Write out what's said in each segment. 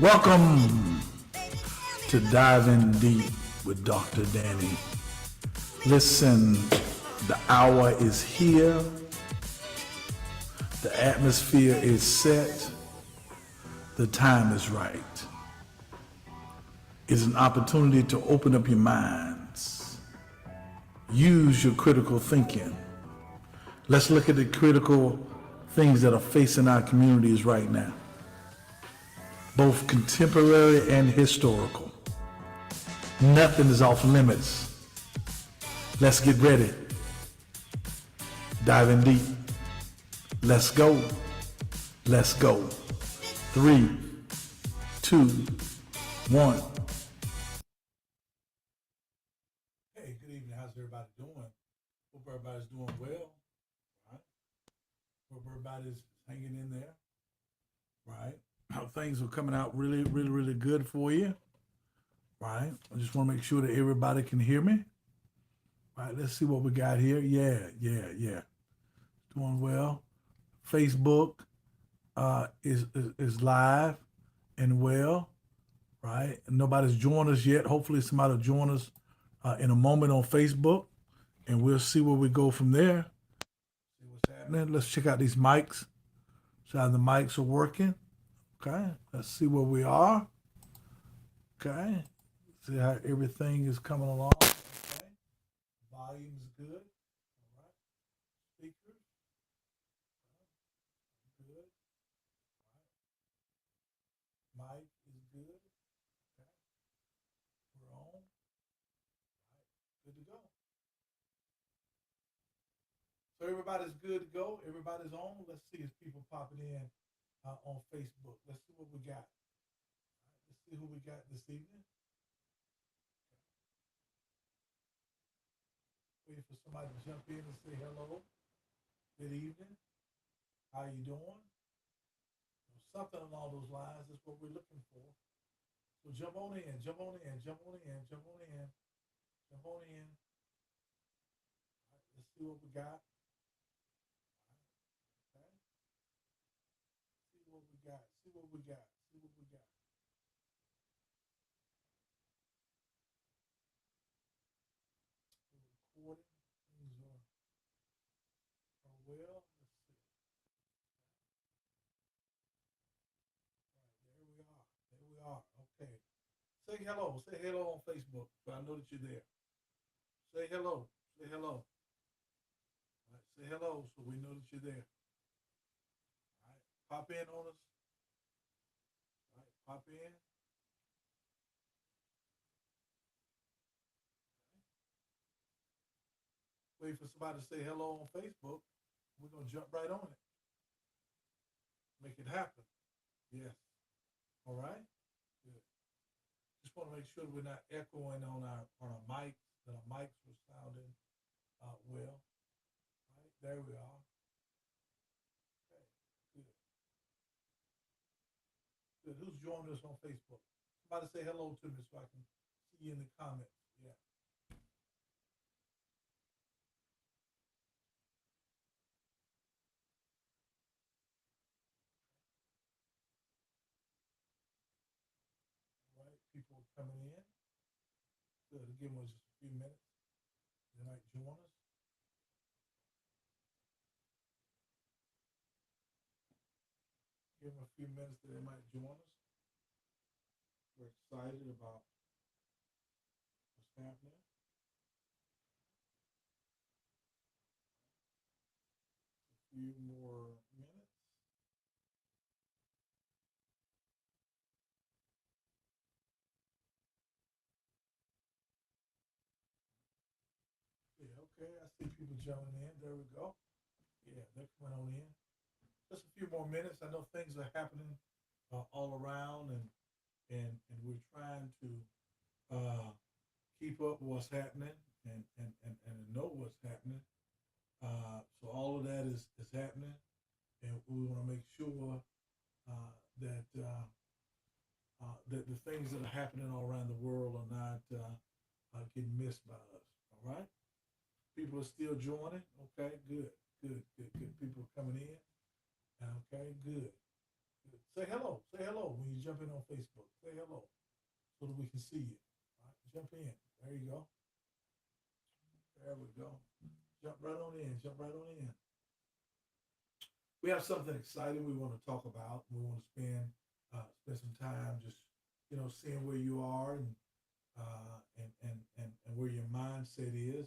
Welcome to Diving Deep with Dr. Danny. Listen, the hour is here, the atmosphere is set, the time is right. It's an opportunity to open up your minds, use your critical thinking. Let's look at the critical things that are facing our communities right now, both contemporary and historical. Nothing is off limits. Let's get ready. Diving deep. Let's go. Let's go. 3, 2, 1. Hey, good evening. How's everybody doing? Hope everybody's doing well. Right? Hope everybody's hanging in there. Right? How things are coming out really good for you. Right? I just want to make sure that everybody can hear me. Right? Let's see what we got here. Yeah. Doing well. Facebook is live and well. Right? Nobody's joined us yet. Hopefully somebody will join us in a moment on Facebook, and we'll see where we go from there. See what's happening. Let's check out these mics. See how the mics are working. Okay. Let's see where we are. Okay. See how everything is coming along. Okay. Volume is good. All right. Speakers. Good. All right. Mic is good. Okay. We're on. All right. Good to go. So everybody's good to go. Everybody's on. Let's see if people popping in on Facebook. Let's see what we got. All right. Let's see who we got this evening. Waiting for somebody to jump in and say hello. Good evening. How you doing? Something along those lines is what we're looking for. So jump on in, jump on in, jump on in, jump on in, jump on in. All right, let's see what we got. Okay. See what we got. See what we got. See what we got. We're recording. Things are well. Let's see. All right, there we are. There we are. Okay. Say hello. Say hello on Facebook so I know that you're there. Say hello. Say hello. All right, say hello so we know that you're there. All right. Pop in on us. All right. Pop in. Wait for somebody to say hello on Facebook. We're gonna jump right on it. Make it happen. Yes. All right. Good. Just want to make sure we're not echoing on our mics. That our mics were sounding well. All right. There we are. Okay. Good. Good. Who's joining us on Facebook? Somebody say hello to me so I can see you in the comments. Yeah. All right. People are coming in. Good. Give them just a few minutes. They might join us. Give them a few minutes that they might join us. We're excited about what's happening. A few more minutes. Yeah, okay. I see people jumping in. There we go. Yeah, they're coming on in. Just a few more minutes. I know things are happening all around, and we're trying to uh, keep up with what's happening and know what's happening. So all of that is happening, and we want to make sure that the things that are happening all around the world are not getting missed by us. All right. People are still joining. Okay, good. People are coming in. Okay, good. Good. Say hello. Say hello when you jump in on Facebook. Say hello so that we can see you. All right, jump in. There you go. There we go. Jump right on in. Jump right on in. We have something exciting we want to talk about. We want to spend some time just seeing where you are and where your mindset is.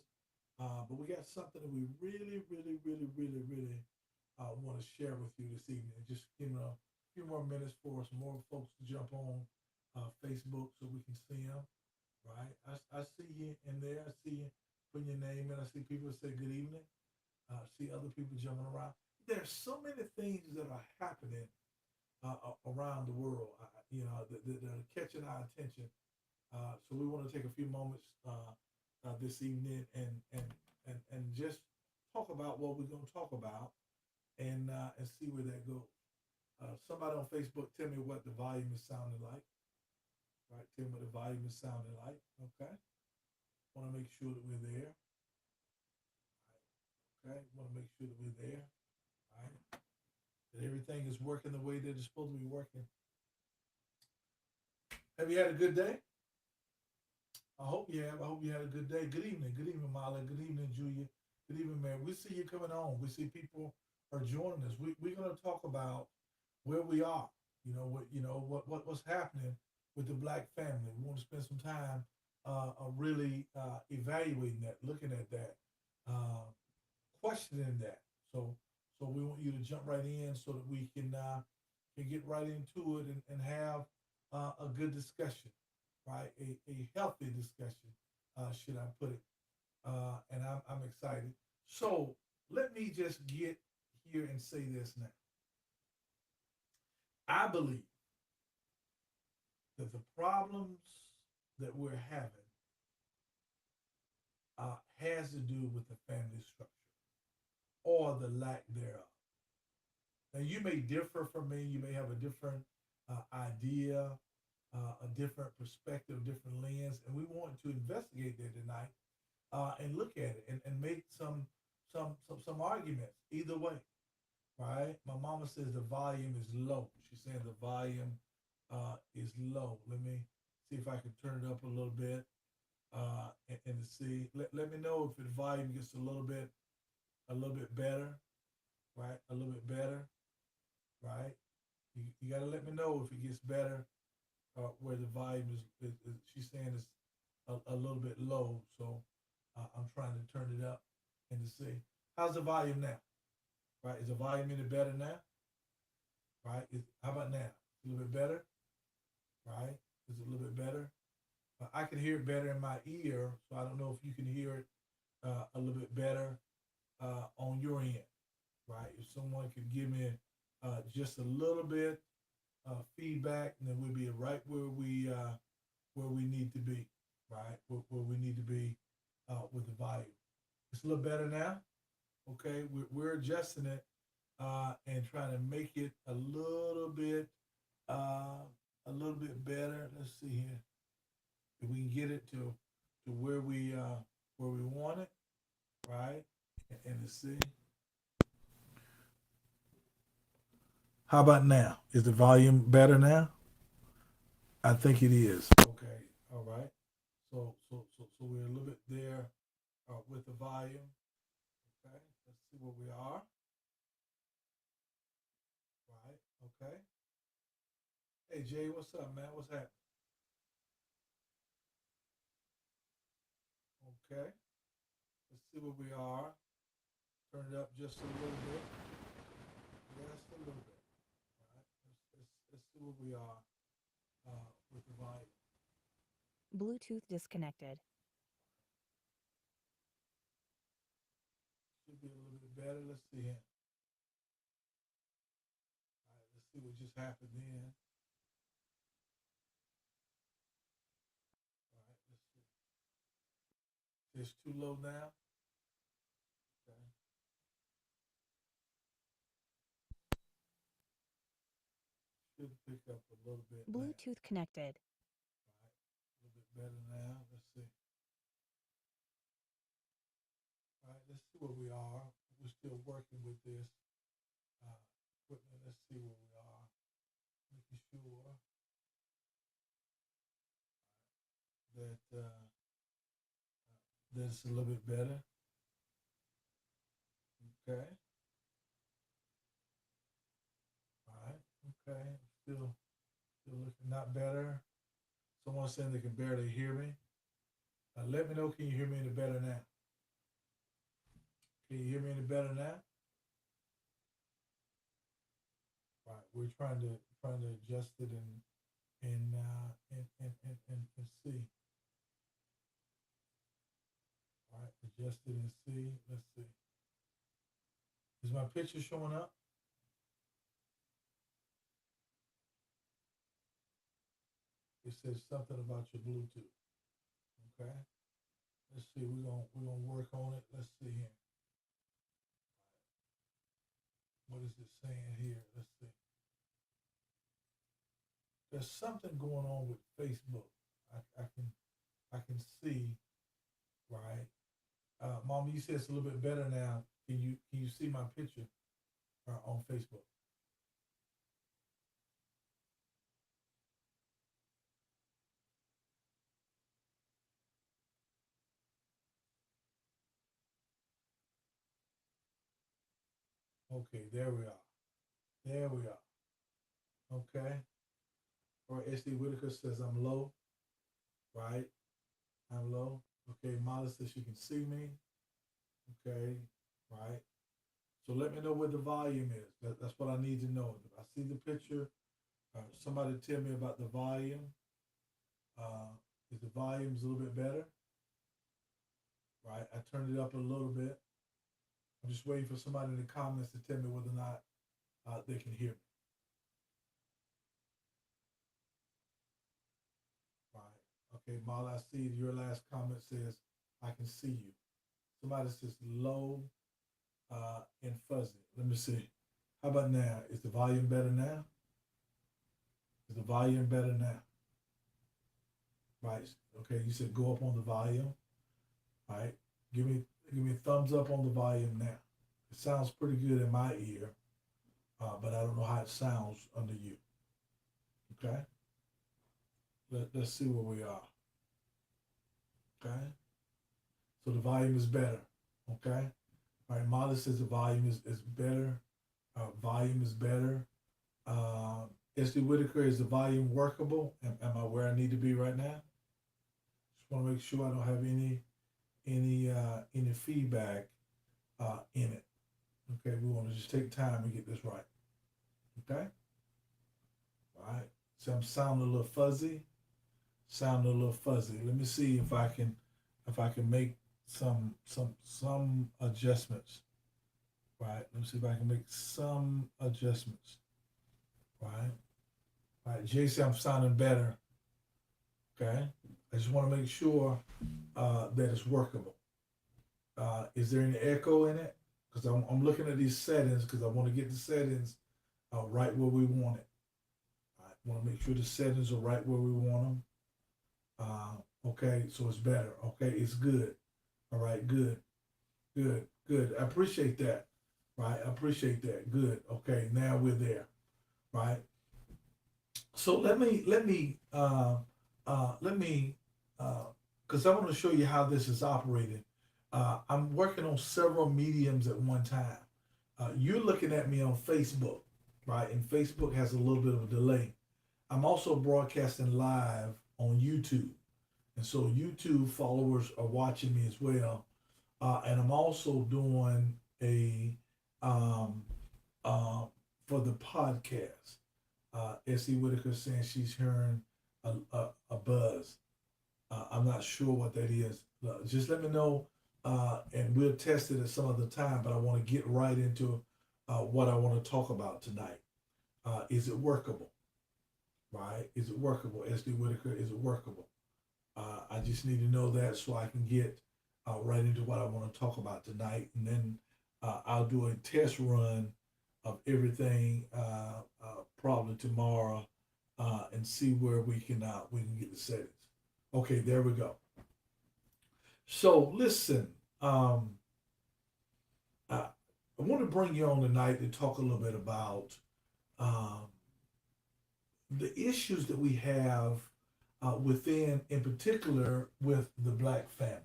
But we got something that we really want to share with you this evening. Just give a few more minutes for some more folks to jump on Facebook so we can see them. Right? I see you in there. I see you putting your name in. I see people say good evening. I see other people jumping around. There's so many things that are happening around the world, that are catching our attention. So we want to take a few moments this evening and just talk about what we're going to talk about and see where that goes. Somebody on Facebook, tell me what the volume is sounding like. Right, tell me what the volume is sounding like. Okay, want to make sure that we're there. Right. Okay, want to make sure that we're there. Right, that everything is working the way that it's supposed to be working. Have you had a good day? I hope you have. I hope you had a good day. Good evening. Good evening, Molly. Good evening, Julia. Good evening, man. We see you coming on. We see people are joining us. We're going to talk about where we are. What's happening with the black family. We want to spend some time really evaluating that, looking at that, uh, questioning that. So so we want you to jump right in so that we can get right into it and have a good discussion, right? A healthy discussion, should I put it? And I'm excited. So let me just get here and say this now. I believe that the problems that we're having has to do with the family structure or the lack thereof. Now, you may differ from me. You may have a different idea, a different perspective, different lens, and we want to investigate that tonight and look at it and make some arguments either way. Right? My mama says the volume is low. She's saying the volume is low. Let me see if I can turn it up a little bit and to see. Let me know if the volume gets a little bit better, right? A little bit better, right? You got to let me know if it gets better where the volume is she's saying it's a little bit low. So I'm trying to turn it up and to see. How's the volume now? Right? Is the volume any better now? Right? How about now? A little bit better? Right? Is it a little bit better? I can hear it better in my ear, so I don't know if you can hear it a little bit better on your end, right? If someone could give me just a little bit feedback, and then we'll be right where we need to be, right? Where we need to be with the volume. It's a little better now. Okay, we're adjusting it and trying to make it a little bit better. Let's see here if we can get it to where we want it, right? And to see. How about now? Is the volume better now? I think it is. Okay. All right. So we're a little bit there with the volume. Okay. Let's see where we are. Right. Okay. Hey Jay, what's up, man? What's happening? Okay. Let's see where we are. Turn it up just a little bit. Just a little bit. All right. Let's see where we are with the volume. Bluetooth disconnected. Should be a little bit better. Let's see here. All right. Let's see what just happened then. All right. Let's see. It's too low now. Okay. Should pick up a little bit now. Bluetooth connected. All right. A little bit better now. Let's see. All right. Let's see where we are. We're still working with this equipment see where we are. Making sure that that it's a little bit better. Okay. All right. Okay. Still looking not better. Someone saying they can barely hear me. Let me know. Can you hear me any better now? Can you hear me any better now? Right. We're trying to adjust it and see. All right. Adjust it and see. Let's see. Is my picture showing up? It says something about your Bluetooth. Okay. Let's see. We're gonna work on it. Let's see here. What is it saying here? Let's see. There's something going on with Facebook. I can see, right? Mom, you said it's a little bit better now. Can you see my picture on Facebook? Okay, there we are. There we are. Okay. All right, SD Whitaker says I'm low, right? I'm low. Okay, Molly says she can see me. Okay, right. So let me know what the volume is. That's what I need to know. If I see the picture, somebody tell me about the volume. Is the volume's a little bit better? Right. I turned it up a little bit. I'm just waiting for somebody in the comments to tell me whether or not they can hear me. Right. Okay, Molly, I see your last comment says I can see you. Somebody says low and fuzzy. Let me see. How about now? Is the volume better now? Is the volume better now? Right. Okay, you said go up on the volume. Right. Give me a thumbs up on the volume now. It sounds pretty good in my ear, but I don't know how it sounds under you. Okay. Let's see where we are. Okay. So the volume is better. Okay. All right. Molly says the volume is better. Volume is better. SD Whitaker, is the volume workable? Am I where I need to be right now? Just want to make sure I don't have any feedback in it. Okay, we want to just take time and get this right. Okay. All right. So I'm sounding a little fuzzy. Sounding a little fuzzy. Let me see if I can make some adjustments. Right. Let me see if I can make some adjustments. Right. All right. Jason, I'm sounding better. Okay. I just want to make sure that it's workable. Is there any echo in it? Because I'm looking at these settings because I want to get the settings right where we want it. I want to make sure the settings are right where we want them. Okay, so it's better. Okay, it's good. All right, good. I appreciate that. Right, I appreciate that. Good. Okay, now we're there. Right. So let me because I want to show you how this is operating. I'm working on several mediums at one time. You're looking at me on Facebook, right? And Facebook has a little bit of a delay. I'm also broadcasting live on YouTube. And so YouTube followers are watching me as well. And I'm also doing a for the podcast. S.E. Whitaker saying she's hearing a buzz. I'm not sure what that is. Just let me know, and we'll test it at some other time. But I want to get right into what I want to talk about tonight. Is it workable? Right? Is it workable? S.D. Whitaker, is it workable? I just need to know that so I can get right into what I want to talk about tonight, and then I'll do a test run of everything probably tomorrow and see where we can get the settings. Okay, there we go. So listen, I want to bring you on tonight to talk a little bit about um, the issues that we have within, in particular, with the black family.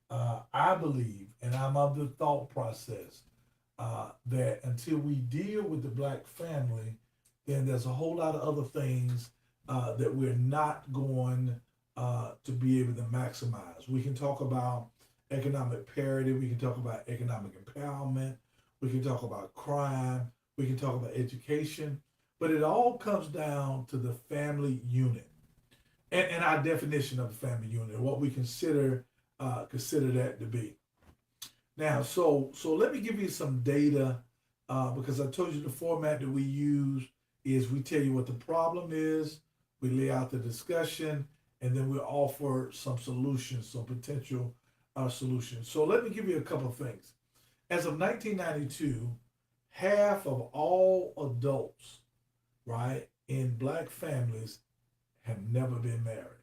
I believe, and I'm of the thought process, that until we deal with the black family, then there's a whole lot of other things that we're not going to be able to maximize. We can talk about economic parity, we can talk about economic empowerment, we can talk about crime, we can talk about education, but it all comes down to the family unit and our definition of a family unit, what we consider that to be. Now, so let me give you some data because I told you the format that we use is we tell you what the problem is, we lay out the discussion, and then we offer some solutions, some potential solutions. So let me give you a couple of things. As of 1992, half of all adults, right, in black families have never been married.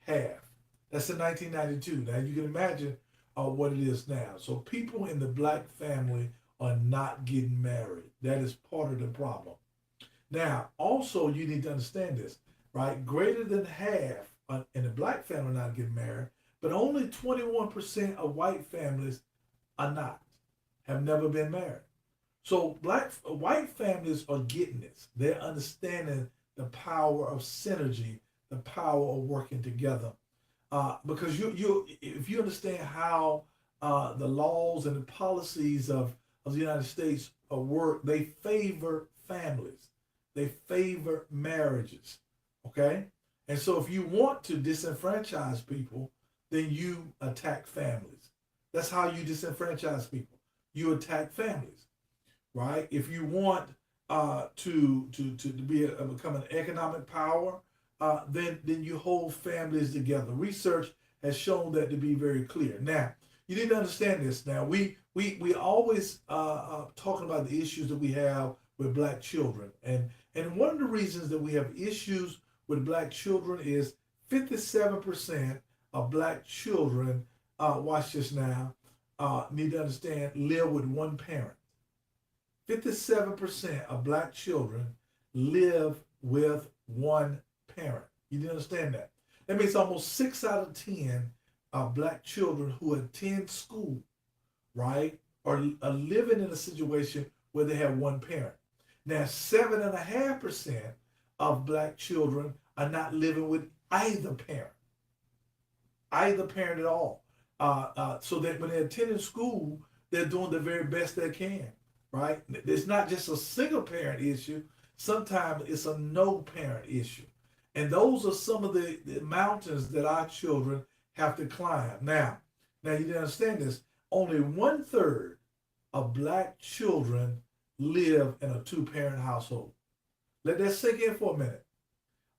Half. That's in 1992. Now you can imagine what it is now. So people in the black family are not getting married. That is part of the problem. Now, also you need to understand this, right? Greater than half in the black family are not getting married, but only 21% of white families are not, have never been married. So white families are getting this. They're understanding the power of synergy, the power of working together. Because you if you understand how the laws and the policies of the United States work, they favor families, they favor marriages. Okay, and so if you want to disenfranchise people, then you attack families. That's how you disenfranchise people. You attack families, right? If you want to become an economic power, then you hold families together. Research has shown that to be very clear. Now, you need to understand this. Now, we always talking about the issues that we have with black children, and one of the reasons that we have issues with black children is 57% of black children. Watch this now. Need to understand, live with one parent. 57% of black children live with one parent. You didn't understand that? That means almost 6 out of 10 black children who attend school, right, are living in a situation where they have one parent. Now, 7.5% of black children are not living with either parent at all. So that when they're attending school, they're doing the very best they can, right? It's not just a single parent issue. Sometimes it's a no parent issue. And those are some of the mountains that our children have to climb. Now you need to understand this. Only 1/3 of black children live in a two-parent household. Let that sink in for a minute.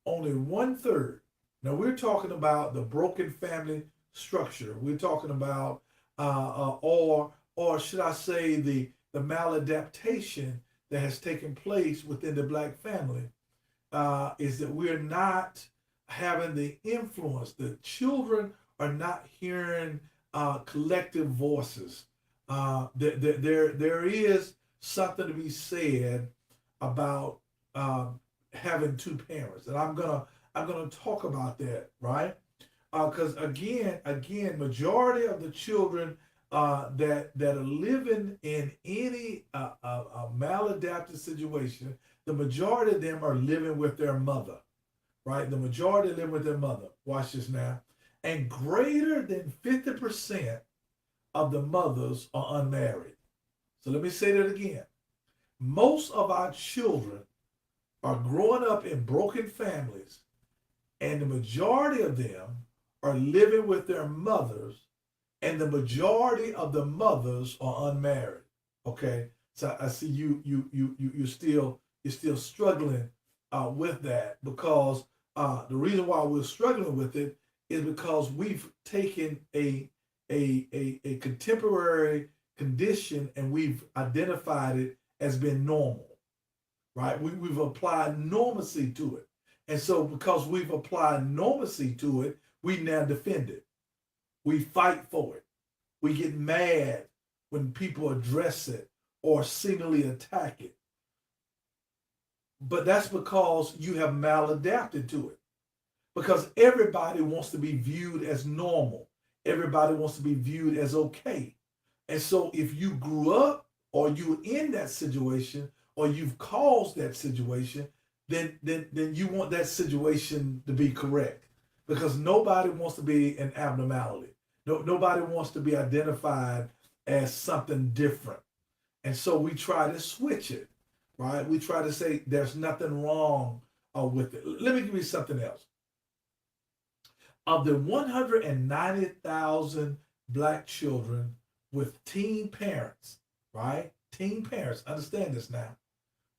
Only 1/3. Now we're talking about the broken family structure. We're talking about, or should I say, the maladaptation that has taken place within the black family. Is that we're not having the influence. The children are not hearing collective voices. There is something to be said about having two parents, and I'm gonna talk about that, right? Because again, majority of the children that are living in any maladaptive situation, the majority of them are living with their mother, right? The majority live with their mother. Watch this now. And greater than 50% of the mothers are unmarried. So let me say that again. Most of our children are growing up in broken families, and the majority of them are living with their mothers, and the majority of the mothers are unmarried. Okay, so I see you're still struggling with that, because the reason why we're struggling with it is because we've taken a contemporary condition and we've identified it as being normal, right? We've applied normacy to it. And so because we've applied normacy to it, we now defend it. We fight for it. We get mad when people address it or seemingly attack it. but that's because you have maladapted to it. Because everybody wants to be viewed as normal. Everybody wants to be viewed as okay. And so if you grew up or you're in that situation or you've caused that situation, then you want that situation to be correct. Because nobody wants to be an abnormality. No, nobody wants to be identified as something different. And so we try to switch it, right? We try to say there's nothing wrong with it. Let me give you something else. Of the 190,000 black children with teen parents, right? Teen parents, understand this now,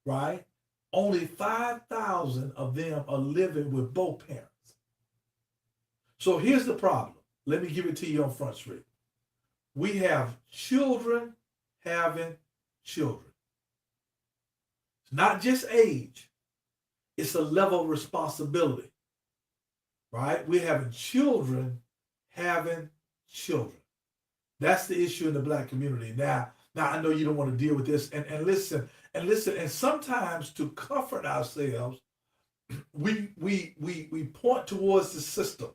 right? Only 5,000 of them are living with both parents. So here's the problem. Let me give it to you on Front Street. We have children having children. It's not just age, it's a level of responsibility, right? We're having children having children. That's the issue in the black community. Now I know you don't want to deal with this, and listen, and sometimes to comfort ourselves, we point towards the system.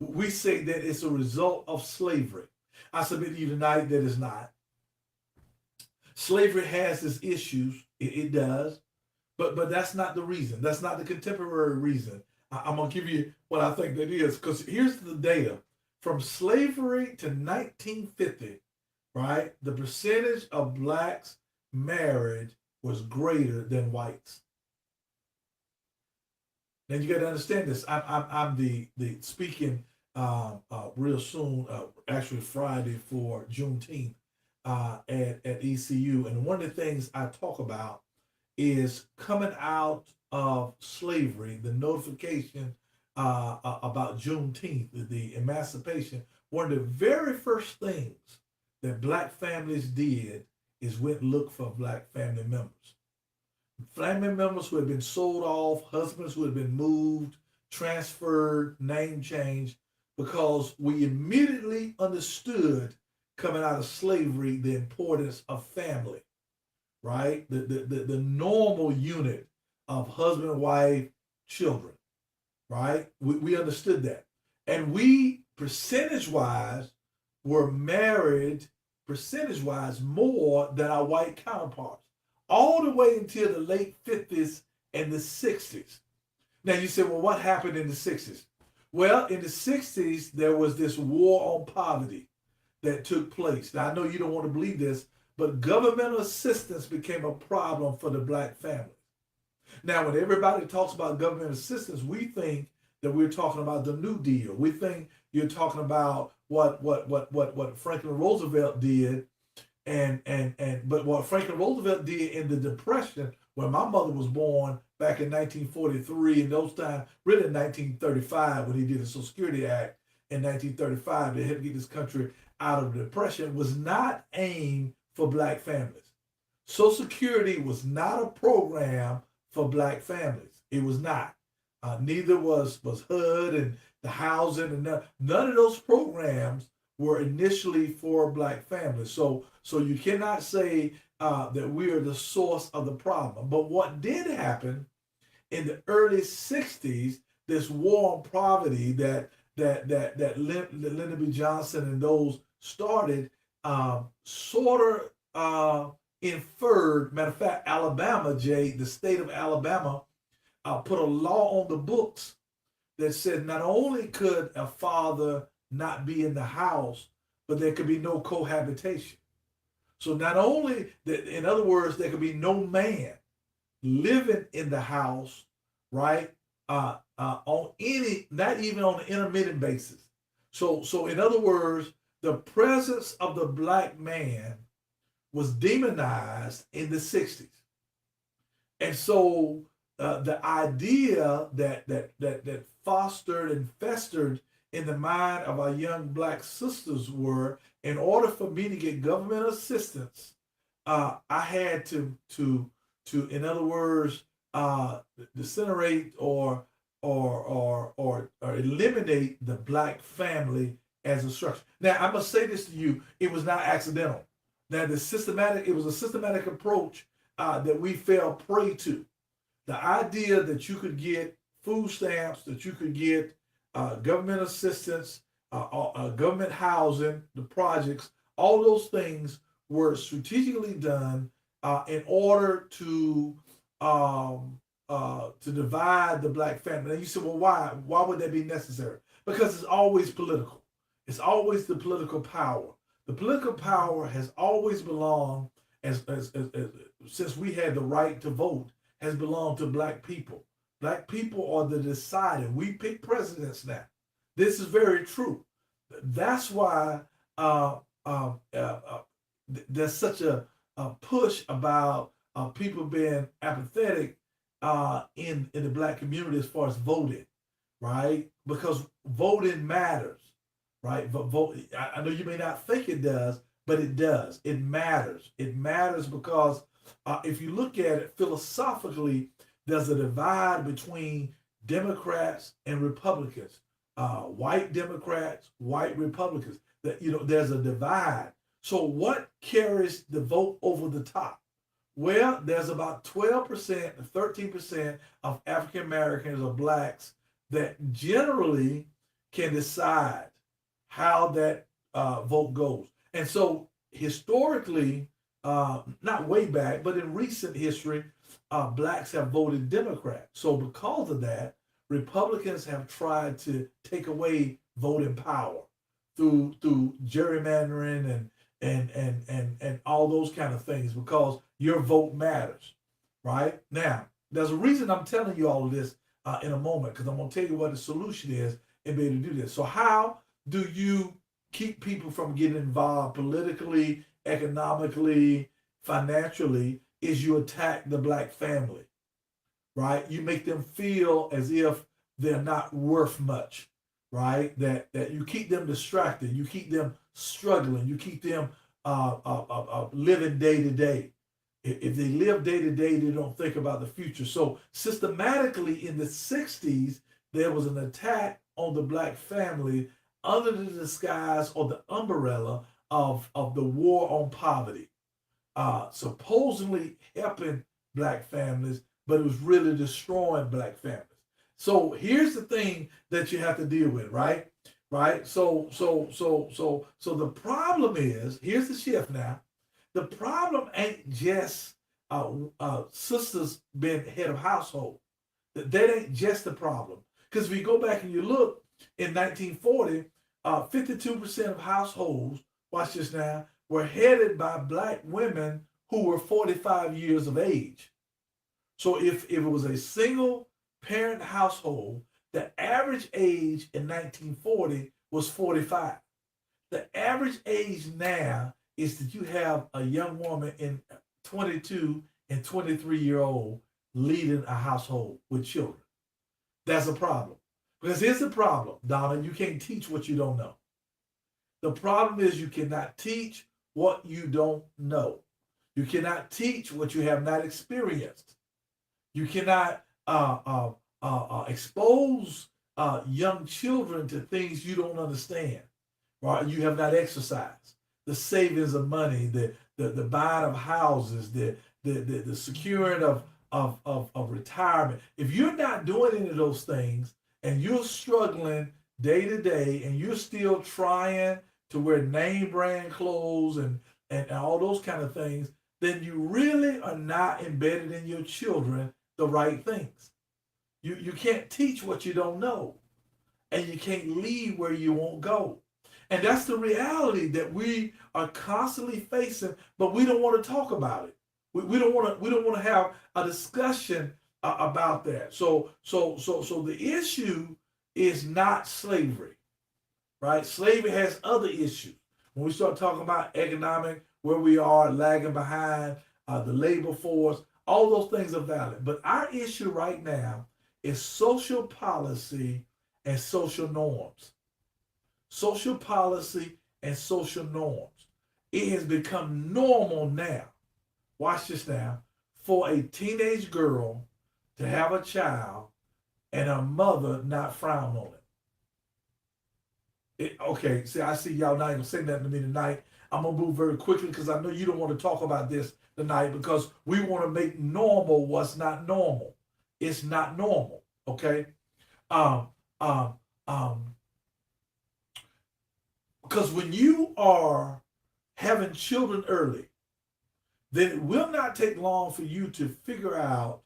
We say that it's a result of slavery. I submit to you tonight that it's not. Slavery has its issues, it does, but that's not the reason. That's not the contemporary reason. I'm gonna give you what I think that is, because here's the data. From slavery to 1950, right, the percentage of blacks married was greater than whites. Now you got to understand this. I'm the speaking real soon, actually Friday for Juneteenth at ECU, and one of the things I talk about is coming out of slavery, the notification about Juneteenth, the emancipation. One of the very first things that black families did is went and looked for black family members. Family members who had been sold off, husbands who had been moved, transferred, name changed, because we immediately understood coming out of slavery the importance of family, right? The normal unit of husband, wife, children, right? We understood that. And we, percentage-wise, were married, percentage-wise, more than our white counterparts, all the way until the late 50s and the 60s. Now you say, well, what happened in the 60s? Well, in the 60s, there was this war on poverty that took place. Now, I know you don't want to believe this, but governmental assistance became a problem for the black family. Now, when everybody talks about government assistance, we think that we're talking about the New Deal. We think you're talking about what Franklin Roosevelt did, but what Franklin Roosevelt did in the Depression, when my mother was born back in 1943, in those times, really in 1935, when he did the Social Security Act in 1935 to help get this country out of the Depression, was not aimed for black families. Social Security was not a program for black families. It was not. Neither was HUD and the housing, and none of those programs were initially for black families. So you cannot say that we are the source of the problem. But what did happen in the early 60s, this war on poverty that Lyndon B. Johnson and those started, sort of inferred, matter of fact, Alabama, Jay, the state of Alabama, put a law on the books that said not only could a father not be in the house, but there could be no cohabitation. So not only that, in other words, there could be no man living in the house, right? On any, not even on an intermittent basis. So in other words, the presence of the black man was demonized in the 60s. And so the idea that fostered and festered in the mind of our young black sisters were, in order for me to get government assistance, I had to in other words, disintegrate or eliminate the black family as a structure. Now, I must say this to you: it was not accidental. Now, it was a systematic approach that we fell prey to. The idea that you could get food stamps, that you could get government assistance, government housing, the projects, all those things were strategically done in order to divide the black family. And you said, well, why? Why would that be necessary? Because it's always political. It's always the political power. The political power has always belonged, as since we had the right to vote, has belonged to black people. Black people are the deciding. We pick presidents now. This is very true. That's why there's such a push about people being apathetic in the black community as far as voting, right? Because voting matters, right? But vote. I know you may not think it does, but it does. It matters. It matters because if you look at it philosophically, there's a divide between Democrats and Republicans, white Democrats, white Republicans. That there's a divide. So what carries the vote over the top? Well, there's about 12%, 13% of African Americans or blacks that generally can decide how that vote goes. And so historically, not way back, but in recent history, blacks have voted Democrat. So because of that, Republicans have tried to take away voting power through gerrymandering and all those kind of things, because your vote matters, right? Now, there's a reason I'm telling you all of this in a moment, because I'm going to tell you what the solution is and be able to do this. So how do you keep people from getting involved politically, economically, financially? Is you attack the black family, right? You make them feel as if they're not worth much, right? That you keep them distracted, you keep them struggling, you keep them living day to day. If they live day to day, they don't think about the future. So systematically in the 60s, there was an attack on the black family under the disguise or the umbrella of the war on poverty, supposedly helping black families, but it was really destroying black families. So here's the thing that you have to deal with, right? Right. So the problem is, here's the shift now. The problem ain't just sisters being head of household. That ain't just the problem. Because if you go back and you look, in 1940, 52% of households, watch this now, were headed by black women who were 45 years of age. So if it was a single parent household, the average age in 1940 was 45. The average age now is that you have a young woman in 22 and 23-year-old leading a household with children. That's a problem. Because here's the problem, Donna, you can't teach what you don't know. The problem is you cannot teach what you don't know. You cannot teach what you have not experienced. You cannot expose young children to things you don't understand, right? You have not exercised. The savings of money, the buying of houses, the securing of retirement. If you're not doing any of those things and you're struggling day to day and you're still trying to wear name brand clothes and all those kind of things, then you really are not embedded in your children the right things. You can't teach what you don't know, and you can't lead where you won't go. And that's the reality that we are constantly facing, but we don't want to talk about it. We don't want to have a discussion about that. So the issue is not slavery, right? Slavery has other issues. When we start talking about economic, where we are lagging behind, the labor force, all those things are valid. But our issue right now is social policy and social norms. Social policy and social norms. It has become normal now. Watch this now. For a teenage girl to have a child and her mother not frown on it. Okay, see, I see y'all not even saying nothing to me tonight. I'm going to move very quickly because I know you don't want to talk about this tonight because we want to make normal what's not normal. It's not normal. Okay. Um, um, um, because when you are having children early, then it will not take long for you to figure out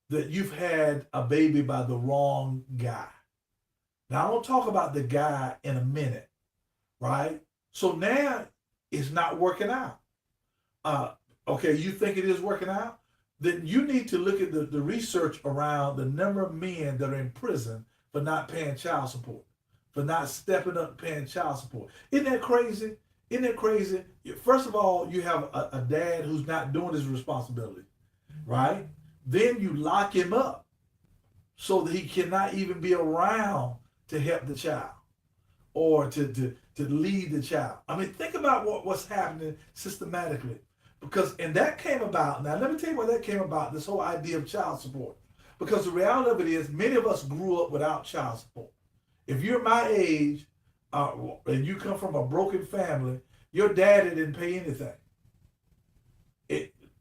that you've had a baby by the wrong guy. Now, I'm going to talk about the guy in a minute, right? So now it's not working out. Uh, okay, you think it is working out? Then you need to look at the research around the number of men that are in prison for not paying child support, for not stepping up paying child support. Isn't that crazy? Isn't that crazy? First of all, you have a dad who's not doing his responsibility, right? Then you lock him up so that he cannot even be around to help the child or to lead the child. I mean, think about what's happening systematically. Because, and that came about, now let me tell you why that came about, this whole idea of child support. Because the reality of it is, many of us grew up without child support. If you're my age and you come from a broken family, your daddy didn't pay anything.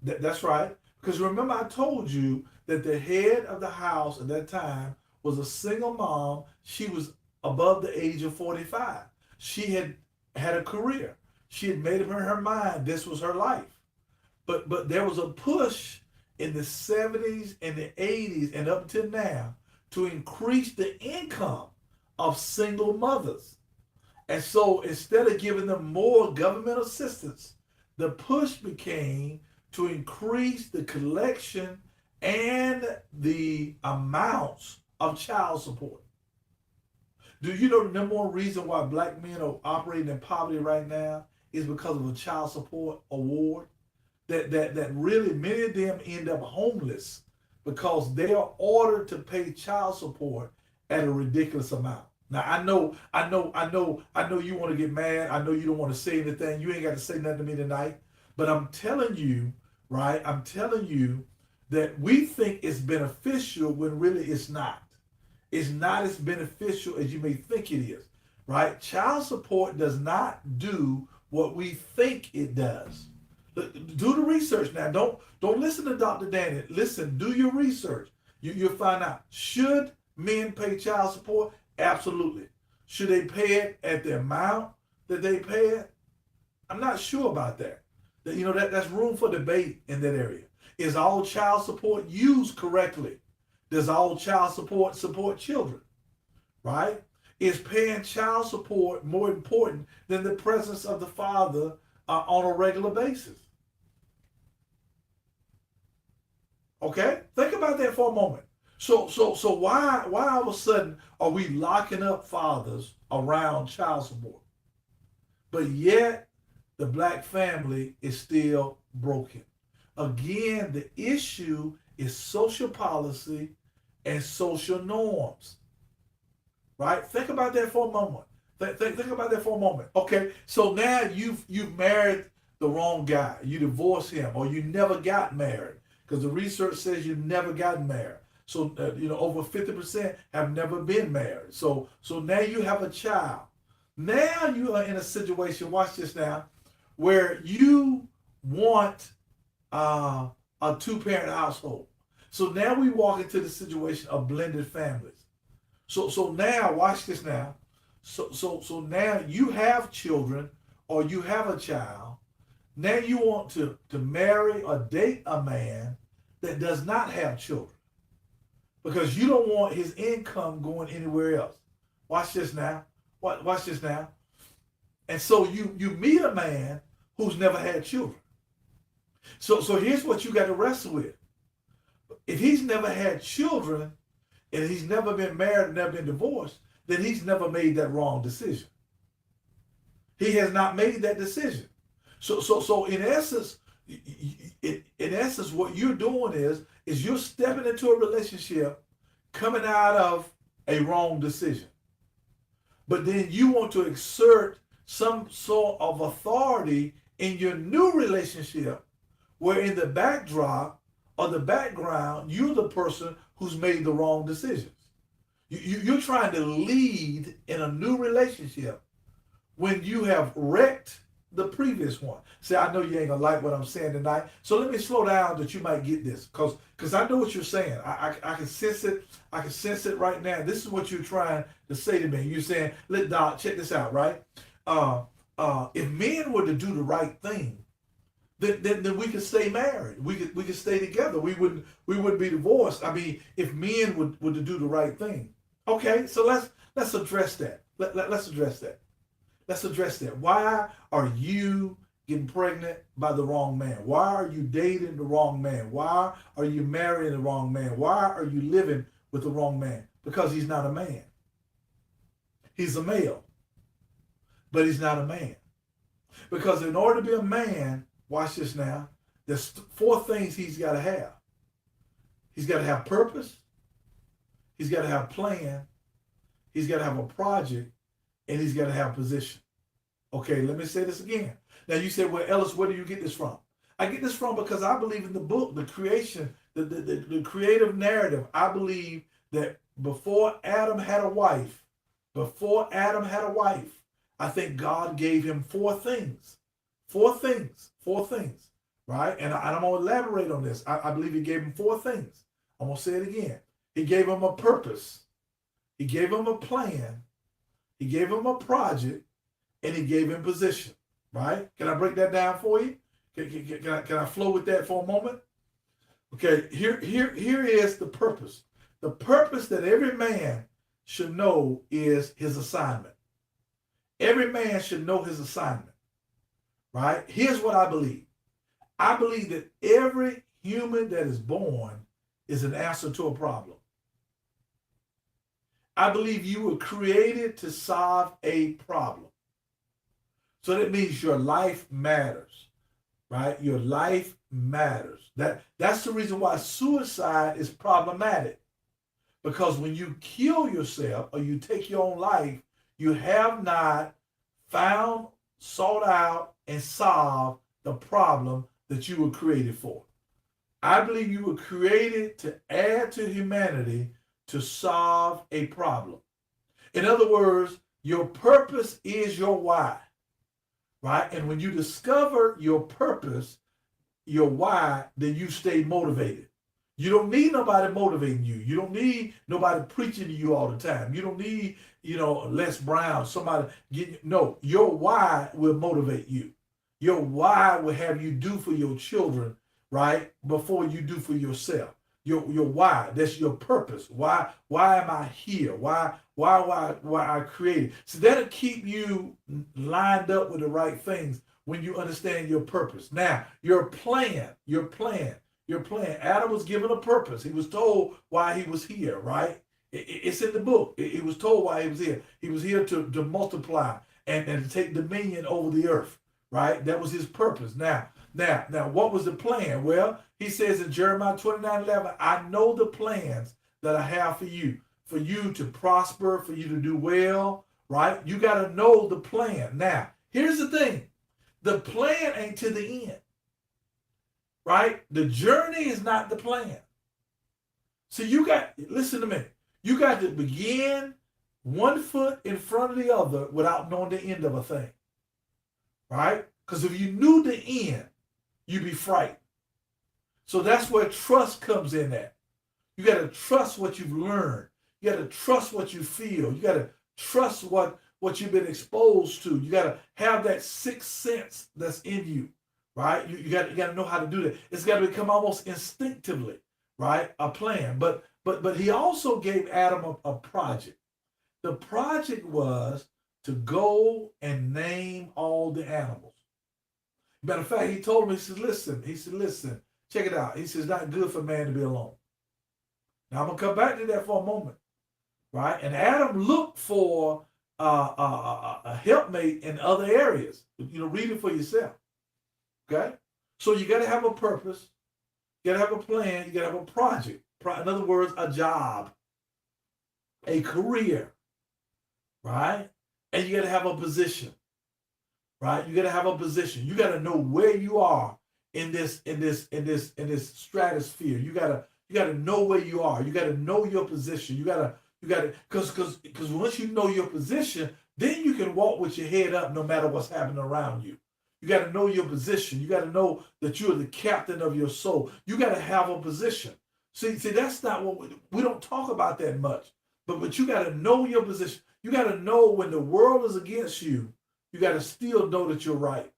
That's right. Because remember, I told you that the head of the house at that time was a single mom. She was above the age of 45. She had a career. She had made up in her mind this was her life. But there was a push in the 70s and the 80s and up to now to increase the income of single mothers. And so instead of giving them more government assistance, the push became to increase the collection and the amounts of child support. Do you know the number one reason why black men are operating in poverty right now is because of a child support award? That really many of them end up homeless because they are ordered to pay child support at a ridiculous amount. Now I know you want to get mad. I know you don't want to say anything. You ain't got to say nothing to me tonight. But I'm telling you, right? I'm telling you that we think it's beneficial when really it's not. It's not as beneficial as you may think it is, right? Child support does not do what we think it does. Do the research now. Don't listen to Dr. Danny. Listen, do your research. You'll find out. Should men pay child support? Absolutely. Should they pay it at the amount that they pay it? I'm not sure about that. That's room for debate in that area. Is all child support used correctly? Does all child support children? Right? Is paying child support more important than the presence of the father on a regular basis? Okay, think about that for a moment. So why all of a sudden are we locking up fathers around child support? But yet the black family is still broken. Again, the issue is social policy and social norms. Right? Think about that for a moment. Think about that for a moment. Okay, so now you've married the wrong guy. You divorced him, or you never got married, because the research says you've never gotten married. So over 50% have never been married. So now you have a child. Now you are in a situation. Watch this now, where you want a two-parent household. So now we walk into the situation of blended families. So now watch this now. So now you have children or you have a child. Now you want to marry or date a man that does not have children because you don't want his income going anywhere else. Watch this now. Watch this now. And so you meet a man who's never had children. So here's what you got to wrestle with. If he's never had children and he's never been married and never been divorced, then he's never made that wrong decision. He has not made that decision. So in essence, what you're doing is you're stepping into a relationship coming out of a wrong decision. But then you want to exert some sort of authority in your new relationship where in the backdrop or the background, you're the person who's made the wrong decisions. You're trying to lead in a new relationship when you have wrecked the previous one. See, I know you ain't gonna like what I'm saying tonight, so let me slow down that you might get this, because I know what you're saying. I can sense it. I can sense it right now. This is what you're trying to say to me. You're saying, "Let Doc check this out, right? If men were to do the right thing, then we could stay married. We could stay together. We wouldn't be divorced. I mean, if men would to do the right thing." Okay, so let's address that. Let's address that. Let's address that. Why are you getting pregnant by the wrong man? Why are you dating the wrong man? Why are you marrying the wrong man? Why are you living with the wrong man? Because he's not a man. He's a male, but he's not a man. Because in order to be a man, watch this now, there's 4 things he's got to have. He's got to have purpose. He's got to have plan. He's got to have a project. And he's got to have position. Okay, let me say this again. Now you say, well, Ellis, where do you get this from? I get this from because I believe in the book, the creation, the creative narrative. I believe that before Adam had a wife, I think God gave him 4 things. 4 things, right? And I'm going to elaborate on this. I believe he gave him 4 things. I'm going to say it again. He gave him a purpose. He gave him a plan. He gave him a project, and he gave him position, right? Can I break that down for you? Can I flow with that for a moment? Okay, here is the purpose. The purpose that every man should know is his assignment. Every man should know his assignment, right? Here's what I believe. I believe that every human that is born is an answer to a problem. I believe you were created to solve a problem. So that means your life matters, right? Your life matters. That's the reason why suicide is problematic. Because when you kill yourself or you take your own life, you have not found, sought out, and solved the problem that you were created for. I believe you were created to add to humanity to solve a problem. In other words, your purpose is your why, right? And when you discover your purpose, your why, then you stay motivated. You don't need nobody motivating you. You don't need nobody preaching to you all the time. You don't need, Les Brown, somebody no, your why will motivate you. Your why will have you do for your children, right? Before you do for yourself. Your why, that's your purpose. Why am I here? Why I created? So that'll keep you lined up with the right things when you understand your purpose. Now, your plan. Adam was given a purpose. He was told why he was here, right? It's in the book. He was told why he was here. He was here to multiply and to take dominion over the earth, right? That was his purpose. Now, what was the plan? Well, he says in Jeremiah 29:11, I know the plans that I have for you to prosper, for you to do well, right? You got to know the plan. Now, here's the thing. The plan ain't to the end, right? The journey is not the plan. So listen to me. You got to begin one foot in front of the other without knowing the end of a thing, right? Because if you knew the end, you'd be frightened. So that's where trust comes in at. You got to trust what you've learned. You got to trust what you feel. You got to trust what you've been exposed to. You got to have that sixth sense that's in you, right? You got to know how to do that. It's got to become almost instinctively, right? A plan. But he also gave Adam a project. The project was to go and name all the animals. Matter of fact, he told him, he said, listen, check it out. He says, it's not good for man to be alone. Now, I'm going to come back to that for a moment, right? And Adam looked for a helpmate in other areas. Read it for yourself, okay? So you got to have a purpose. You got to have a plan. You got to have a project. In other words, a job, a career, right? And you got to have a position. Right? You got to have a position. You got to know where you are in this stratosphere. You got to know where you are. You got to know your position. You got to because once you know your position, then you can walk with your head up no matter what's happening around you. You got to know your position. You got to know that you're the captain of your soul. You got to have a position. See, that's not what we don't talk about that much. But you got to know your position. You got to know when the world is against you, you got to still know that you're right.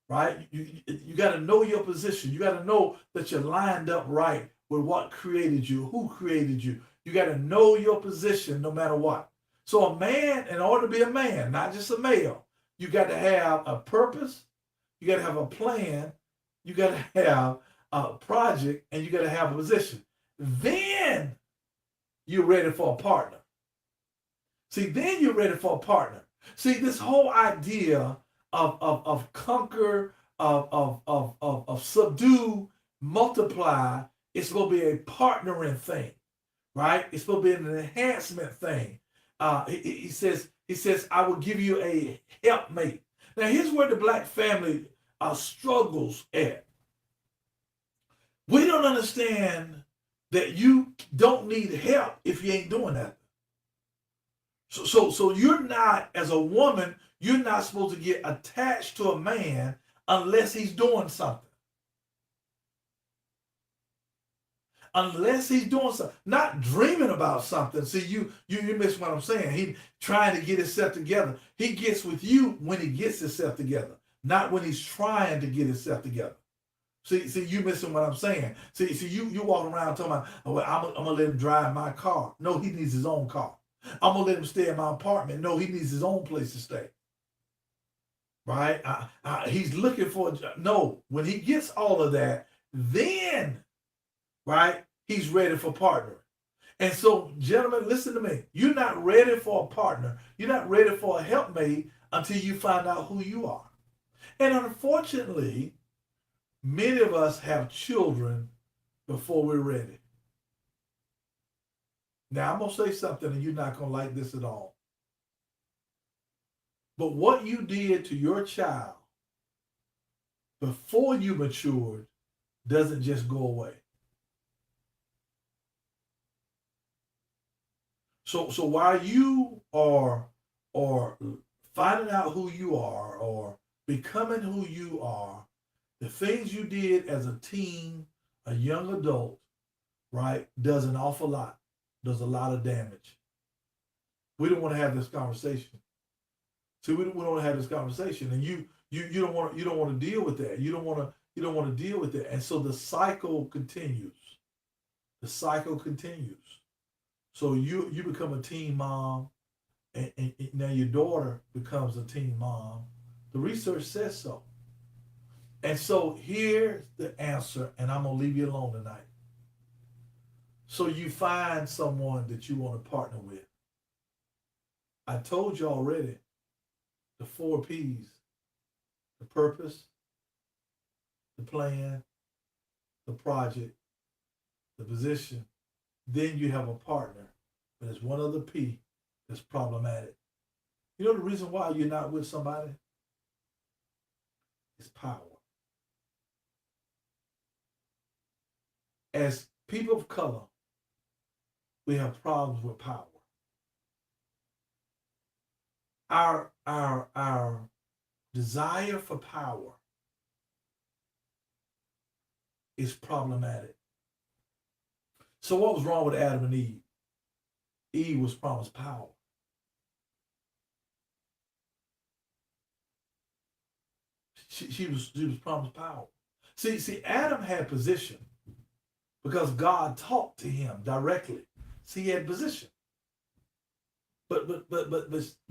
Right? You got to know your position. You got to know that you're lined up right with what created you, who created you. You got to know your position no matter what. So a man, in order to be a man, not just a male, you got to have a purpose. You got to have a plan. You got to have a project, and you got to have a position. Then you're ready for a partner. See, then you're ready for a partner. See, this whole idea of conquer, of subdue, multiply, it's going to be a partnering thing, right? It's going to be an enhancement thing. He says, I will give you a helpmate. Now, here's where the black family struggles at. We don't understand that you don't need help if you ain't doing that. So you're not, as a woman, you're not supposed to get attached to a man unless he's doing something. Unless he's doing something, not dreaming about something. See, you miss what I'm saying. He trying to get himself together. He gets with you when he gets himself together, not when he's trying to get himself together. See, you missing what I'm saying. See, you walk around talking about, oh, well, I'm gonna let him drive my car. No, he needs his own car. I'm gonna let him stay in my apartment. No, he needs his own place to stay. Right? He's looking for no. When he gets all of that, then, right, he's ready for partner. And so, gentlemen, listen to me. You're not ready for a partner. You're not ready for a helpmate until you find out who you are. And unfortunately, many of us have children before we're ready. Now, I'm going to say something and you're not going to like this at all. But what you did to your child before you matured doesn't just go away. So while you are finding out who you are or becoming who you are, the things you did as a teen, a young adult, right, does an awful lot. Does a lot of damage. We don't want to have this conversation. See, we don't want to have this conversation, and you don't want to deal with that. You don't want to deal with that, and so the cycle continues. The cycle continues. So you become a teen mom, and now your daughter becomes a teen mom. The research says so. And so here's the answer, and I'm gonna leave you alone tonight. So you find someone that you want to partner with. I told you already the 4 P's: the purpose, the plan, the project, the position. Then you have a partner. But there's one other P that's problematic. You know the reason why you're not with somebody? It's power. As people of color, we have problems with power. Our desire for power is problematic. So what was wrong with Adam and Eve? Eve was promised power. She was promised power. See, Adam had position because God talked to him directly. See, he had position. But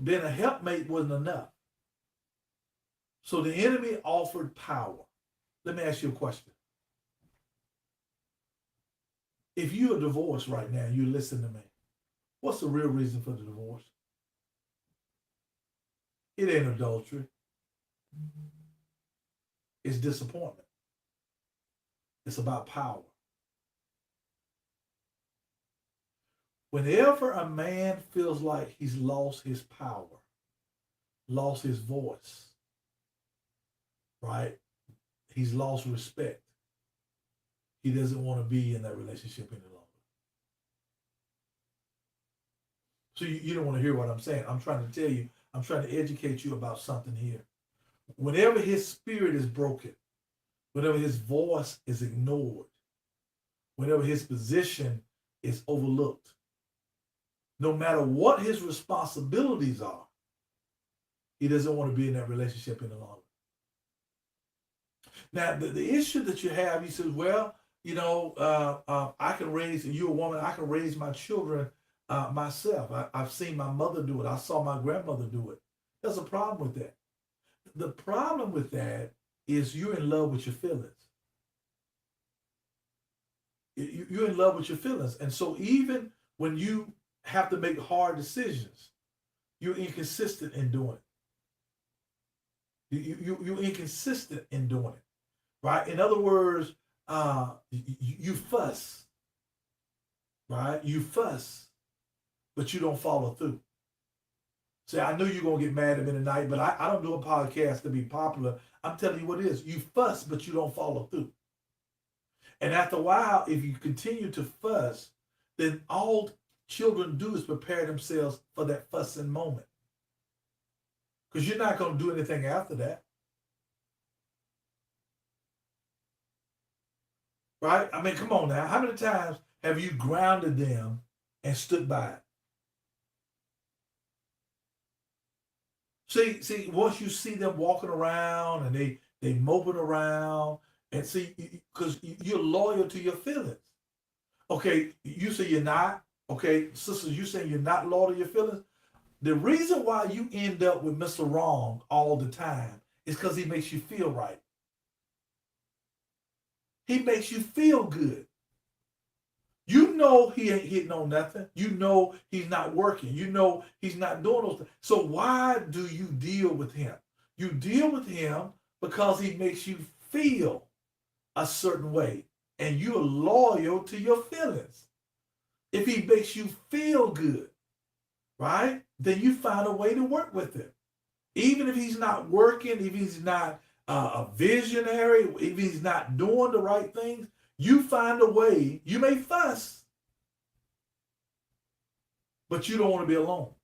being a helpmate wasn't enough. So the enemy offered power. Let me ask you a question. If you are divorced right now, you listen to me. What's the real reason for the divorce? It ain't adultery. It's disappointment. It's about power. Whenever a man feels like he's lost his power, lost his voice, right? He's lost respect. He doesn't want to be in that relationship any longer. So you don't want to hear what I'm saying. I'm trying to tell you, I'm trying to educate you about something here. whenever his spirit is broken, whenever his voice is ignored, whenever his position is overlooked, no matter what his responsibilities are, he doesn't want to be in that relationship any longer. Now, the issue that you have, he says, well, I can raise, you're a woman, I can raise my children myself. I've seen my mother do it. I saw my grandmother do it. There's a problem with that. The problem with that is you're in love with your feelings. You're in love with your feelings. And so even when you have to make hard decisions, you're inconsistent in doing it. You're inconsistent in doing it, right? In other words, you fuss, right? You fuss, but you don't follow through. Say, I know you're going to get mad at me tonight, but I don't do a podcast to be popular. I'm telling you what it is. You fuss, but you don't follow through. And after a while, if you continue to fuss, then all children do is prepare themselves for that fussing moment. Because you're not going to do anything after that. Right? I mean, come on now. How many times have you grounded them and stood by it? See, once you see them walking around and they moping around, and see, because you're loyal to your feelings. Okay, you say you're not. Okay, sisters, you saying you're not loyal to your feelings. The reason why you end up with Mr. Wrong all the time is because he makes you feel right. He makes you feel good. You know he ain't hitting on nothing. You know he's not working. You know he's not doing those things. So why do you deal with him? You deal with him because he makes you feel a certain way, and you're loyal to your feelings. If he makes you feel good, right, then you find a way to work with him. Even if he's not working, if he's not a visionary, if he's not doing the right things, you find a way. You may fuss, but you don't want to be alone.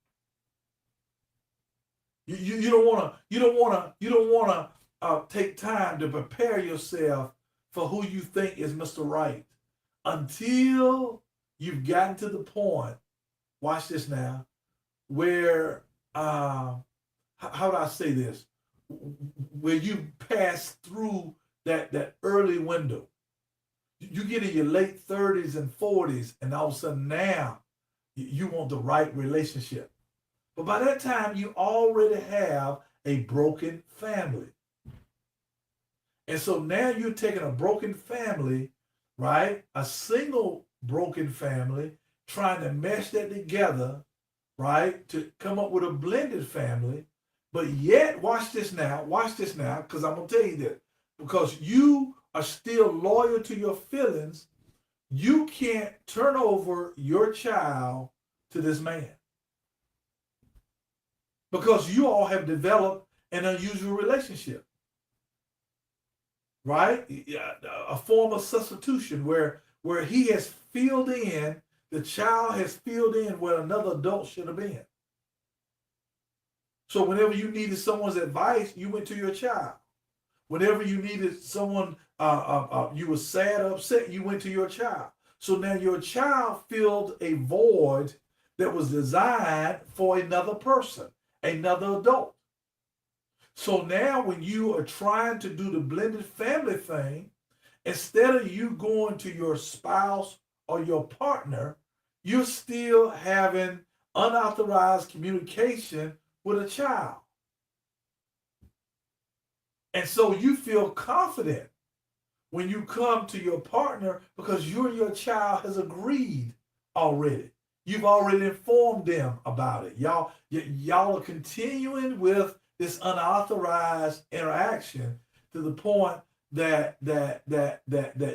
You don't want to take time to prepare yourself for who you think is Mr. Right until you've gotten to the point. Watch this now, where how do I say this? Where you pass through that early window. You get in your late 30s and 40s, and all of a sudden now you want the right relationship. But by that time, you already have a broken family. And so now you're taking a broken family, right? A single broken family, trying to mesh that together, right? To come up with a blended family. But yet, watch this now, because I'm going to tell you this. Because you are still loyal to your feelings, you can't turn over your child to this man. Because you all have developed an unusual relationship. Right? A form of substitution where he has filled in, the child has filled in where another adult should have been. So whenever you needed someone's advice, you went to your child. Whenever you needed someone, you were sad or upset, you went to your child. So now your child filled a void that was designed for another person, another adult. So now when you are trying to do the blended family thing, instead of you going to your spouse or your partner, you're still having unauthorized communication with a child. And so you feel confident when you come to your partner because you and your child has agreed already. You've already informed them about it. Y'all are continuing with this unauthorized interaction to the point that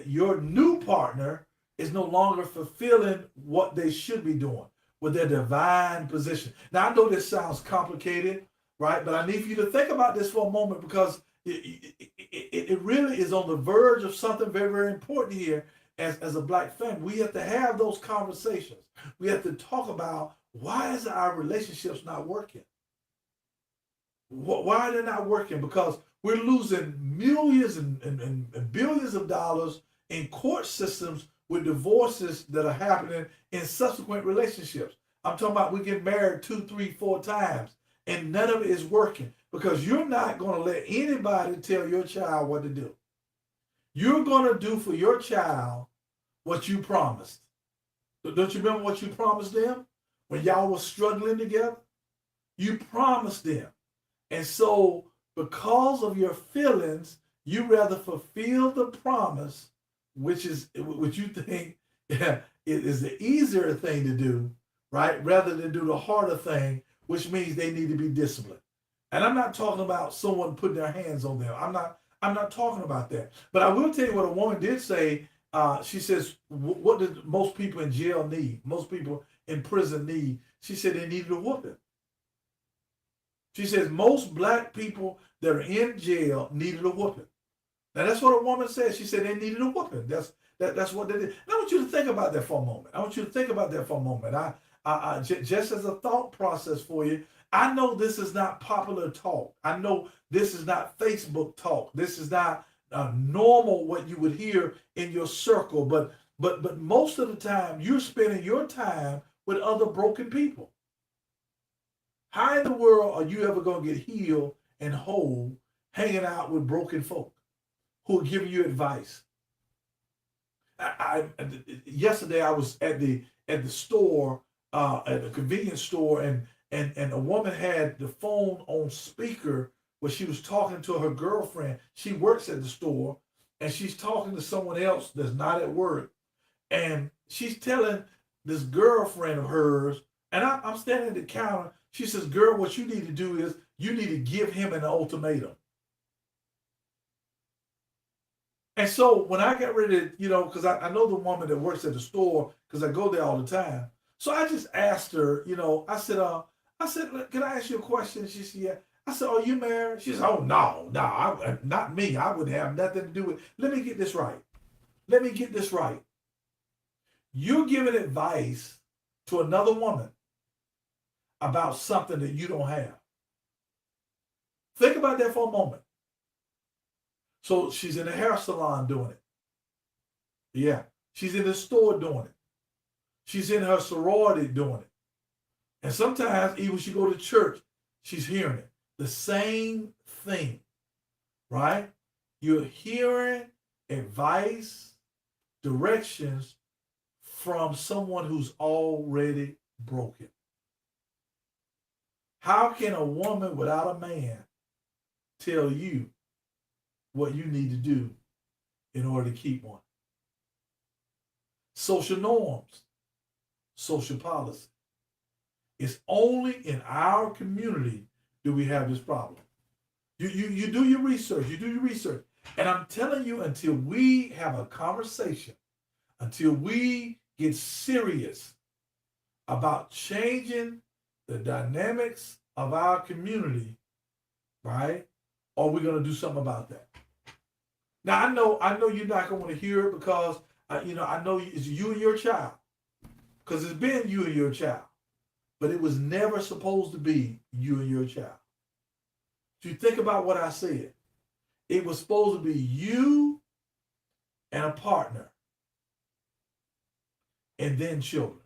your new partner is no longer fulfilling what they should be doing with their divine position. Now, I know this sounds complicated, right? But I need for you to think about this for a moment because it really is on the verge of something very, very important here as a Black family. We have to have those conversations. We have to talk about why is our relationships not working? Why are they not working? Because we're losing millions and billions of dollars in court systems with divorces that are happening in subsequent relationships. I'm talking about we get married 2, 3, 4 times and none of it is working because you're not going to let anybody tell your child what to do. You're going to do for your child what you promised. Don't you remember what you promised them when y'all were struggling together? You promised them. And so, because of your feelings, you rather fulfill the promise, which you think it is the easier thing to do, right? Rather than do the harder thing, which means they need to be disciplined. And I'm not talking about someone putting their hands on them. I'm not talking about that. But I will tell you what a woman did say. She says, "What did most people in jail need? Most people in prison need?" She said they needed a whooping. She says most black people that are in jail needed a whooping. Now that's what a woman said. She said they needed a whooping. That's what they did. And I want you to think about that for a moment. Just as a thought process for you, I know this is not popular talk. I know this is not Facebook talk. This is not normal what you would hear in your circle. But most of the time, you're spending your time with other broken people. How in the world are you ever going to get healed and whole hanging out with broken folk who are giving you advice? Yesterday I was at the store, at a convenience store, and a woman had the phone on speaker where she was talking to her girlfriend. She works at the store, and she's talking to someone else that's not at work, and she's telling this girlfriend of hers, and I'm standing at the counter. She says, "Girl, what you need to do is you need to give him an ultimatum." And so when I got ready to, because I know the woman that works at the store because I go there all the time. So I just asked her, I said, "Can I ask you a question?" She said, "Yeah." I said, "Are you married?" She said, "Oh, no, not me. I wouldn't have nothing to do with it." Let me get this right. You're giving advice to another woman about something that you don't have. Think about that for a moment. So she's in a hair salon doing it. Yeah. She's in the store doing it. She's in her sorority doing it. And sometimes even when she go to church, she's hearing it. The same thing, right? You're hearing advice, directions from someone who's already broken. How can a woman without a man tell you what you need to do in order to keep one? Social norms, social policy. It's only in our community do we have this problem. You do your research, And I'm telling you, until we have a conversation, until we get serious about changing the dynamics of our community, right? Are we going to do something about that? Now, I know you're not going to want to hear it because, I know it's you and your child. Because it's been you and your child. But it was never supposed to be you and your child. If you think about what I said, it was supposed to be you and a partner. And then children.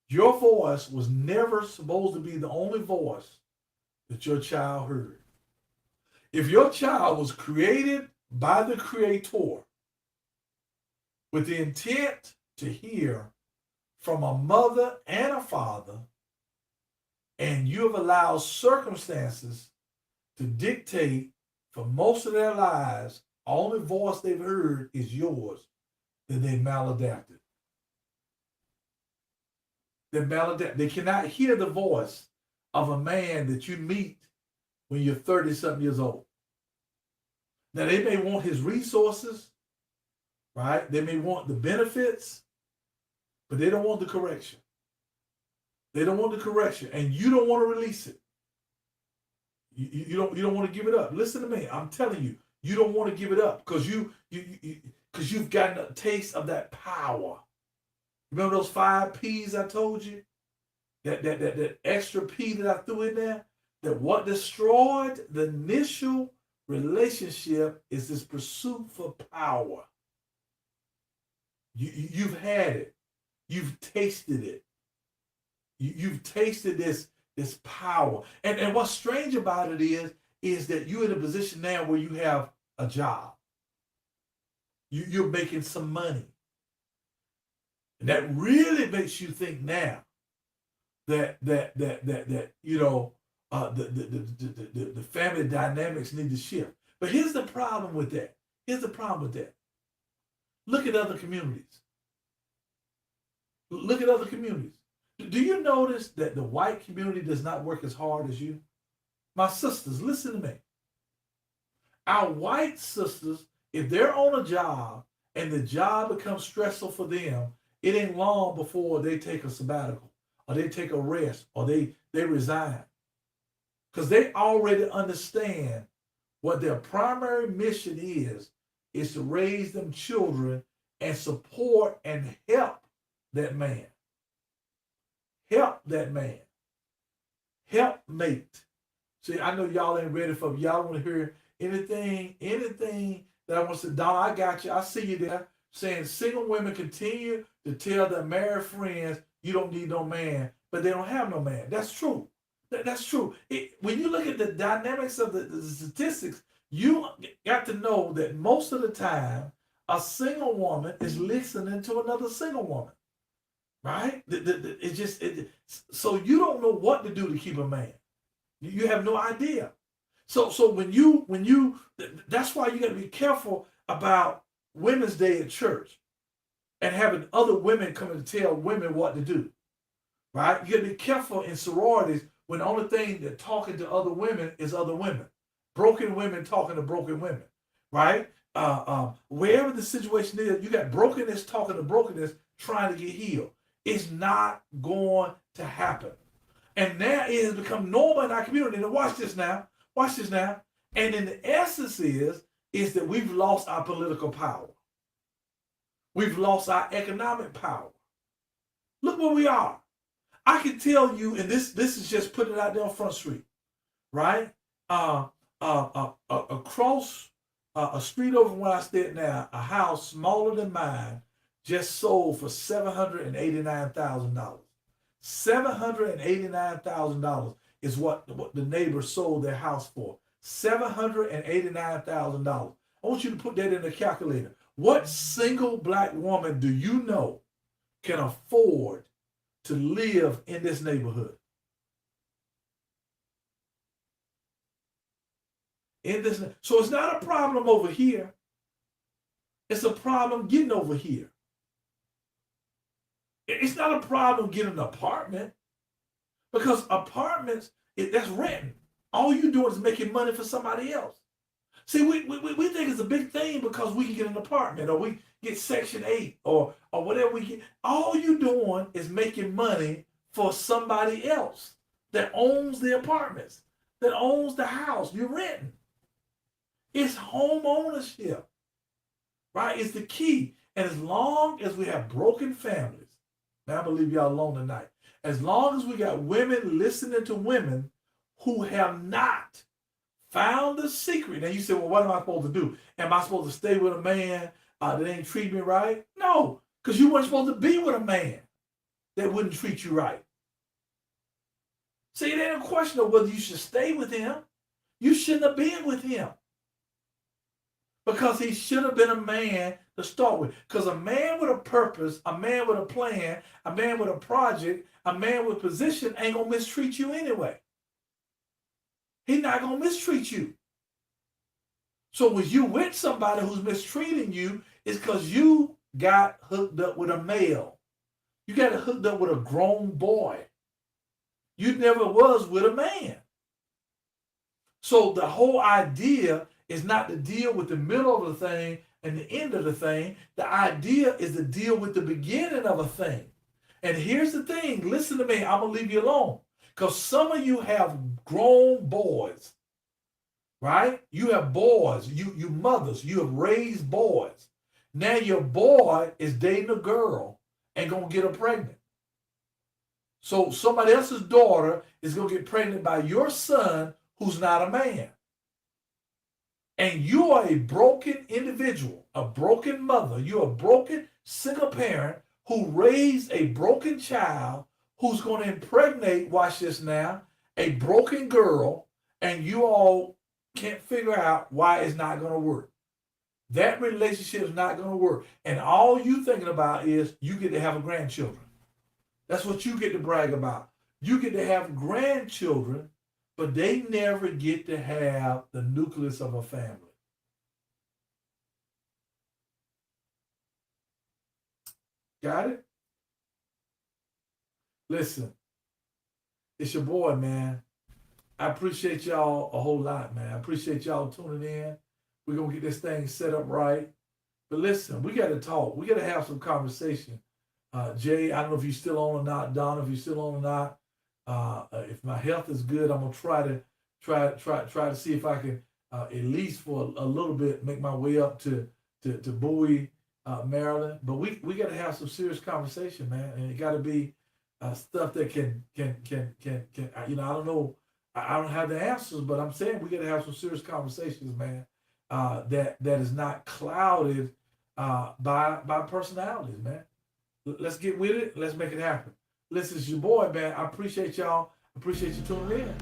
Your voice was never supposed to be the only voice that your child heard. If your child was created by the Creator with the intent to hear from a mother and a father, and you have allowed circumstances to dictate for most of their lives, only voice they've heard is yours, then they maladapted. They cannot hear the voice of a man that you meet when you're 30-something years old. Now, they may want his resources, right? They may want the benefits, but they don't want the correction. They don't want the correction, and you don't want to release it. You don't want to give it up. Listen to me. I'm telling you, you don't want to give it up because you've gotten a taste of that power. Remember those 5 P's I told you? That extra P that I threw in there? that what destroyed the initial relationship is this pursuit for power. You've had it. You've tasted it. You've tasted this power. And what's strange about it is that you're in a position now where you have a job. You're making some money. And that really makes you think now that you know the family dynamics need to shift. But here's the problem with that. Look at other communities. Look at other communities. Do you notice that the white community does not work as hard as you? My sisters, listen to me. Our white sisters, if they're on a job and the job becomes stressful for them, it ain't long before they take a sabbatical or they take a rest or they resign. Because they already understand what their primary mission is to raise them children and support and help that man. Help that man. Help mate. See, I know y'all ain't ready for it. Y'all want to hear anything that I want to say. Don, I got you. I see you there saying single women continue to tell their married friends, you don't need no man, but they don't have no man. That's true. That's true. When you look at the dynamics of the statistics, you got to know that most of the time, a single woman is listening to another single woman. Right? So you don't know what to do to keep a man. You have no idea. So when you that's why you got to be careful about Women's Day at church and having other women come and tell women what to do. Right? You got to be careful in sororities when the only thing that talking to other women is other women. Broken women talking to broken women. Right? Wherever the situation is, you got brokenness talking to brokenness trying to get healed. It's not going to happen. And now it has become normal in our community. Now watch this now. And in the essence is that we've lost our political power. We've lost our economic power. Look where we are. I can tell you, and this is just putting it out there on Front Street, right? Across a street over where I stay now, a house smaller than mine just sold for $789,000. $789,000 is what the neighbors sold their house for. $789,000. I want you to put that in the calculator. What single black woman do you know can afford to live in this neighborhood? So it's not a problem over here. It's a problem getting over here. It's not a problem getting an apartment, because apartments, that's renting. All you doing is making money for somebody else. See, we think it's a big thing because we can get an apartment or we get Section 8 or whatever we get. All you doing is making money for somebody else that owns the apartments, that owns the house you're renting. It's home ownership, right? It's the key. And as long as we have broken families, now I'm going to leave y'all alone tonight. As long as we got women listening to women who have not found the secret. Now you say, well, what am I supposed to do? Am I supposed to stay with a man that ain't treat me right? No, because you weren't supposed to be with a man that wouldn't treat you right. See, it ain't a question of whether you should stay with him. You shouldn't have been with him, because he should have been a man to start with. Because a man with a purpose, a man with a plan, a man with a project, a man with position ain't going to mistreat you anyway. He's not going to mistreat you. So when you with somebody who's mistreating you, it's because you got hooked up with a male. You got hooked up with a grown boy. You never was with a man. So the whole idea is not to deal with the middle of the thing and the end of the thing. The idea is to deal with the beginning of a thing. And here's the thing. Listen to me. I'm going to leave you alone. Because some of you have grown boys, right? You have boys, you mothers, you have raised boys. Now your boy is dating a girl and going to get her pregnant. So somebody else's daughter is going to get pregnant by your son who's not a man. And you are a broken individual, a broken mother. You're a broken single parent who raised a broken child who's going to impregnate, watch this now, a broken girl, and you all can't figure out why it's not going to work. That relationship is not going to work. And all you thinking about is you get to have a grandchildren. That's what you get to brag about. You get to have grandchildren, but they never get to have the nucleus of a family. Got it? Listen, it's your boy, man. I appreciate y'all a whole lot, man. I appreciate y'all tuning in. We're going to get this thing set up right. But listen, we got to talk. We got to have some conversation. Jay, I don't know if you're still on or not. Donna, if you're still on or not. If my health is good, I'm going to try to see if I can, at least for a little bit, make my way up to Bowie, Maryland. But we got to have some serious conversation, man. And it got to be stuff that can, you know, I don't know. I don't have the answers, but I'm saying we got to have some serious conversations, man. That is not clouded by personalities, man. Let's get with it. Let's make it happen. Listen, it's your boy, man. I appreciate y'all. Appreciate you tuning in.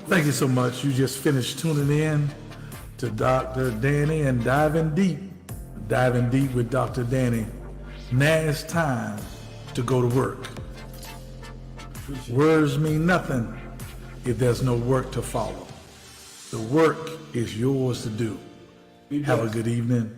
Thank you so much. You just finished tuning in to Dr. Danny and Diving Deep with Dr. Danny. Now it's time to go to work. Words mean nothing if there's no work to follow. The work is yours to do. Have a good evening.